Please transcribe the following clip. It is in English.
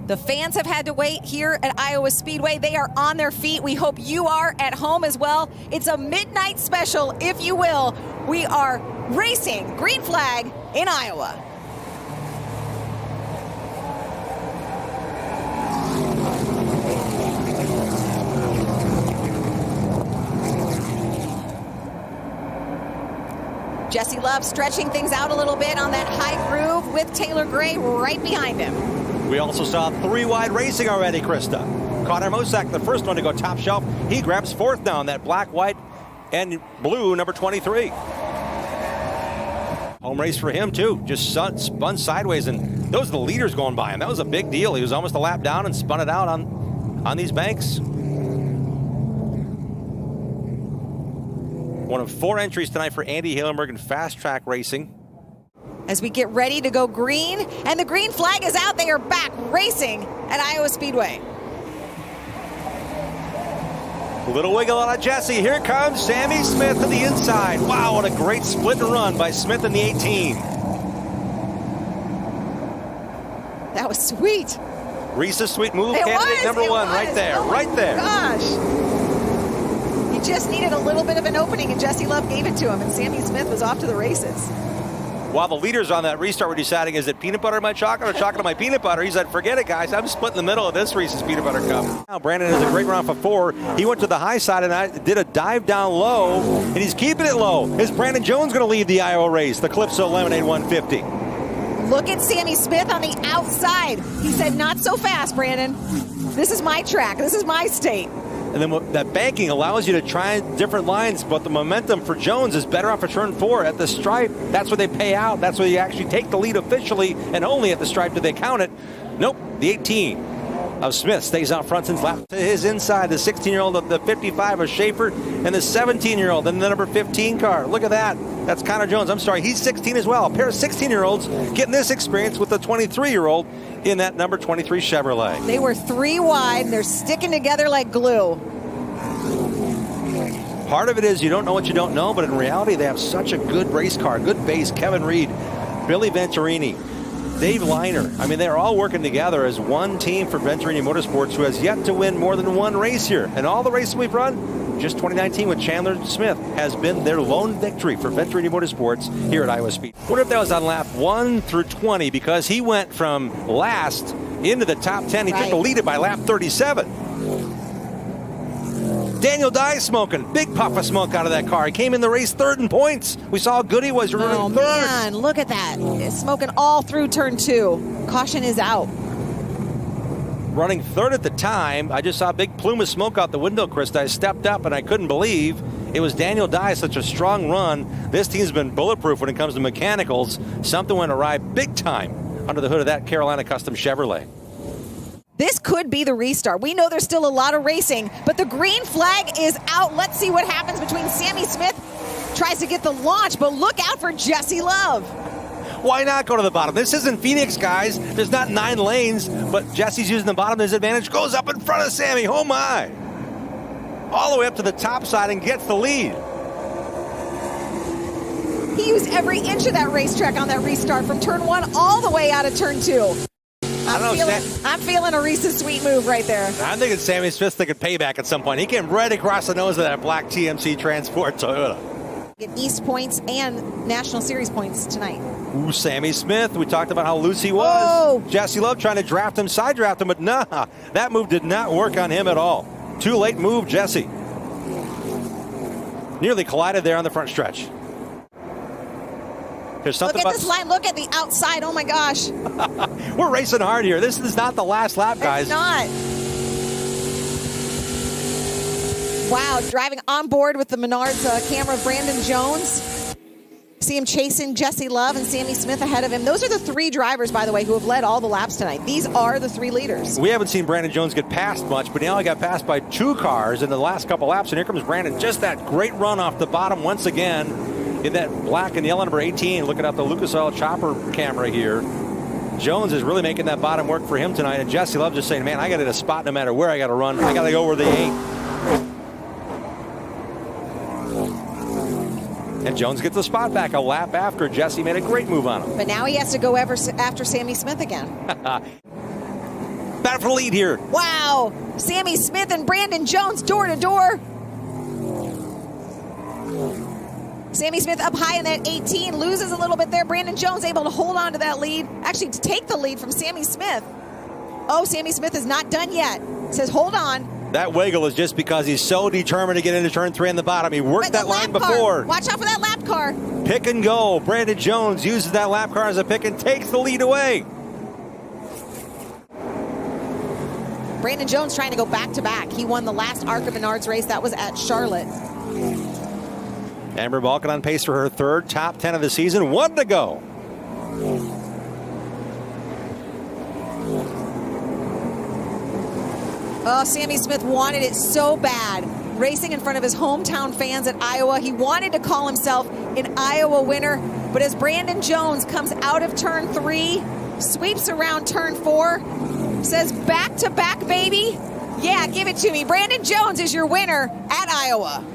The fans have had to wait here at Iowa Speedway. They are on their feet. We hope you are at home as well. It's a midnight special, if you will. We are racing green flag in Iowa. Jesse Love stretching things out a little bit on that high groove with Taylor Gray right behind him. We also saw three-wide racing already, Krista. Connor Mosak, the first one to go top shelf. He grabs fourth now on that black, white, and blue number 23. Home race for him, too. Just spun sideways, and those are the leaders going by him. That was a big deal. He was almost a lap down and spun it out on these banks. One of 4 entries tonight for Andy Halenberg in fast track racing. As we get ready to go green, and the green flag is out, they are back racing at Iowa Speedway. A little wiggle out of Jesse. Here comes Sammy Smith to the inside. Wow, what a great split and run by Smith in the 18. That was sweet. Reese's sweet move, candidate number 1 right there, right there. Gosh. He just needed a little bit of an opening, and Jesse Love gave it to him, and Sammy Smith was off to the races. While the leaders on that restart were deciding, is it peanut butter in my chocolate or chocolate in my peanut butter? He said, forget it, guys. I'm split in the middle of this Reese's Peanut Butter Cup. Now, Brandon has a great run for 4. He went to the high side and did a dive down low, and he's keeping it low. Is Brandon Jones going to lead the Iowa race, the Calypso Lemonade 150? Look at Sammy Smith on the outside. He said, not so fast, Brandon. This is my track. This is my state. And then that banking allows you to try different lines, but the momentum for Jones is better off at turn 4 at the stripe. That's where they pay out. That's where you actually take the lead officially, and only at the stripe do they count it. Nope, the 18 of Smith stays out front since lap to his inside. The 16-year-old of the 55 of Schaefer, and the 17-year-old in the number 15 car. Look at that. That's Connor Jones. I'm sorry, he's 16 as well. A pair of 16-year-olds getting this experience with the 23-year-old in that number 23 Chevrolet. They were 3 wide. They're sticking together like glue. Part of it is you don't know what you don't know, but in reality, they have such a good race car, good base. Kevin Reed, Billy Venturini, Dave Liner. I mean, they're all working together as one team for Venturini Motorsports, who has yet to win more than 1 race here. And all the races we've run, just 2019 with Chandler Smith has been their lone victory for Venturini Motorsports here at Iowa Speed. What if that was on lap 1 through 20, because he went from last into the top 10. He took the lead by lap 37. Daniel Dye smoking. Big puff of smoke out of that car. He came in the race 3rd in points. We saw how good he was running 3rd. Oh, man, look at that. It's smoking all through turn 2. Caution is out. Running 3rd at the time. I just saw a big plume of smoke out the window, Krista. I stepped up, and I couldn't believe it was Daniel Dye. Such a strong run. This team's been bulletproof when it comes to mechanicals. Something went awry big time under the hood of that Carolina Custom Chevrolet. This could be the restart. We know there's still a lot of racing, but the green flag is out. Let's see what happens between Sammy Smith. Tries to get the launch, but look out for Jesse Love. Why not go to the bottom? This isn't Phoenix, guys. There's not 9 lanes, but Jesse's using the bottom to his advantage. Goes up in front of Sammy. Oh, my. All the way up to the top side and gets the lead. He used every inch of that racetrack on that restart from turn 1 all the way out of turn 2. I'm feeling a Reese's Sweet move right there. I'm thinking Sammy Smith's thinking payback at some point. He came right across the nose of that black TMC Transport Toyota. Get East points and National Series points tonight. Ooh, Sammy Smith. We talked about how loose he was. Whoa. Jesse Love trying to draft him, side draft him, but nah, that move did not work on him at all. Too late move, Jesse. Nearly collided there on the front stretch. There's something look at this line. Look at the outside. Oh, my gosh. We're racing hard here. This is not the last lap, guys. It's not. Wow, driving on board with the Menards camera, Brandon Jones. See him chasing Jesse Love and Sammy Smith ahead of him. Those are the 3 drivers, by the way, who have led all the laps tonight. These are the 3 leaders. We haven't seen Brandon Jones get passed much, but now he got passed by 2 cars in the last couple laps, and here comes Brandon. Just that great run off the bottom once again. In that black and yellow number 18, looking at the Lucas Oil chopper camera here. Jones is really making that bottom work for him tonight. And Jesse Love just saying, man, I got to get a spot no matter where I got to run. I got to go where they ain't. And Jones gets the spot back a lap after. Jesse made a great move on him. But now he has to go after Sammy Smith again. battle for the lead here. Wow. Sammy Smith and Brandon Jones door to door. Sammy Smith up high in that 18, loses a little bit there. Brandon Jones able to hold on to that lead, actually to take the lead from Sammy Smith. Oh, Sammy Smith is not done yet. Says, hold on. That wiggle is just because he's so determined to get into turn 3 in the bottom. He worked that line before. Watch out for that lap car. Pick and go. Brandon Jones uses that lap car as a pick and takes the lead away. Brandon Jones trying to go back-to-back. He won the last ARCA Menards race. That was at Charlotte. Amber Balkan on pace for her third top 10 of the season. 1 to go. Oh, Sammy Smith wanted it so bad. Racing in front of his hometown fans at Iowa. He wanted to call himself an Iowa winner. But as Brandon Jones comes out of turn 3, sweeps around turn 4, says back-to-back, baby. Yeah, give it to me. Brandon Jones is your winner at Iowa.